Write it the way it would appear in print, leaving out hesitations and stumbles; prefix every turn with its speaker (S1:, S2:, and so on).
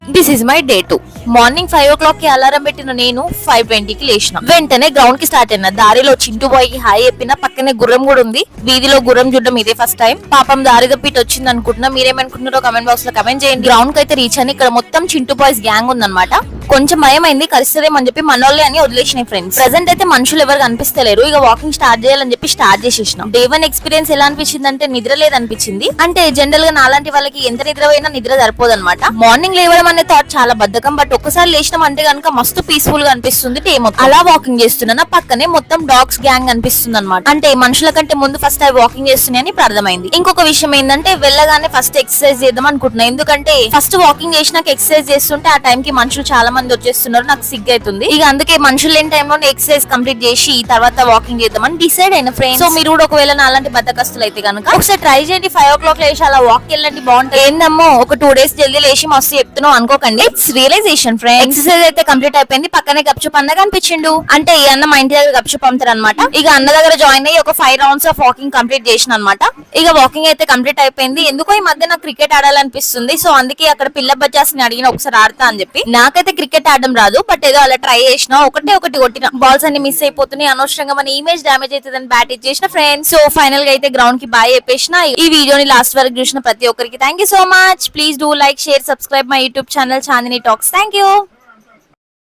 S1: This is my day 2. Morning 5 o'clock కి alarm పెట్టిన నేను 5:20 కి లేచిన. వెంటనే గ్రౌండ్ కి స్టార్ట్ అయినా. దారిలో చింటూ బాయ్ కి హాయ్ చెప్పిన. పక్కనే గుర్రం కూడా ఉంది. వీధిలో గుర్రం చూడడం ఇదే ఫస్ట్ టైం. పాపం దారి తప్పిటి వచ్చింది అనుకుంటున్నా. మీరేమనుకుంటున్నారో కమెంట్ బాక్స్ లో కమెంట్ చేయండి. గ్రౌండ్ కి అయితే రీచ్ అని ఇక్కడ మొత్తం చింటూ బాయ్స్ గ్యాంగ్ ఉందన్నమాట. కొంచెం భయమైంది, కలుస్తుందేమని చెప్పి మనోళ్ళే అని వదిలేసిన ఫ్రెండ్స్. ప్రెసెంట్ అయితే మనుషులు ఎవరు కనిపిస్తలేరు. ఇక వాకింగ్ స్టార్ట్ చేయాలని చెప్పి స్టార్ట్ చేసేసినాం. డే 1 ఎక్స్పీరియన్స్ ఎలా అనిపించింది అంటే నిద్ర లేదనిపించింది. అంటే జనరల్ గా నాలాంటి వాళ్ళకి ఎంత నిద్ర పోయినా నిద్ర సరిపోదు అనమాట. మార్నింగ్ లేవడం అనే థాట్ చాలా బద్ధకం. బట్ ఒక్కసారి లేచినాం అంటే కనుక మస్తు పీస్ఫుల్ గా అనిపిస్తుంది. డే మొత్తం అలా వాకింగ్ చేస్తున్నా. పక్కనే మొత్తం డాగ్స్ గ్యాంగ్ అనిపిస్తుంది అనమాట. అంటే మనుషుల కంటే ముందు ఫస్ట్ అవి వాకింగ్ చేస్తున్నాయని ఇప్పుడు అర్థమైంది. ఇంకొక విషయం ఏంటంటే వెళ్ళగానే ఫస్ట్ ఎక్సర్సైజ్ చేద్దాం అనుకుంటున్నా. ఎందుకంటే ఫస్ట్ వాకింగ్ చేసినాక ఎక్సర్సైజ్ చేస్తుంటే ఆ టైం కి మనుషులు చాలా మంది వచ్చేస్తున్నారు. నాకు సిగ్గు అవుతుంది. ఇక అందుకే మనుషులు లేని టైంలో ఎక్సర్సైజ్ కంప్లీట్ చేసి తర్వాత వాకింగ్ చేద్దామని డిసైడ్ అయిన ఫ్రెండ్స్. సో మీరు కూడా ఒకవేళ అలాంటి బద్దకస్తులు అయితే కనుక ఒకసారి ట్రై చేయండి. 5 o'clock లేచి అలా వాక్ వెళ్ళండి, బాగుంటుంది. ఏందమ్మో ఒక 2 days జల్దీ లేచి మస్తు చెప్తున్నావు అనుకోకండి. It's realisation friends. ఎక్సర్సైజ్ అయితే కంప్లీట్ అయిపోయింది. పక్కనే గప్చుప్ అన్న కనిపించిండు. అంటే ఈ అన్న మా ఇంటి దగ్గర గప్చుప్ అమ్ముతారు అనమాట. ఇక అన్న దగ్గర జాయిన్ అయ్యి ఒక 5 rounds ఆఫ్ వాకింగ్ కంప్లీట్ చేసిన అనమాట. ఇక వాకింగ్ అయితే కంప్లీట్ అయిపోయింది. ఎందుకో ఈ మధ్య నాకు క్రికెట్ ఆడాలనిపిస్తుంది. సో అందుకే అక్కడ పిల్ల బచ్చాస్ ని అడిగిన ఒకసారి ఆడతా అని చెప్పి. నాకైతే క్రికెట్ ఆడడం రాదు, బట్ ఏదో అలా ట్రై చేసిన. ఒకటి కొట్టిన బాల్స్ అన్ని మిస్ అయిపోతున్నాయి. అనవసరంగా మన ఇమేజ్ డామేజ్ అవుతుందని బ్యాట్ ఇచ్చేసిన ఫ్రెండ్స్. సో ఫైనల్ గా అయితే గ్రౌండ్ కి బాయ్ చెప్పేసిన. ఈ వీడియోని లాస్ట్ వరకు చూసిన ప్రతి ఒక్కరికి thank you so much. Please do like, share, subscribe my YouTube channel Chandini talks. Thank you.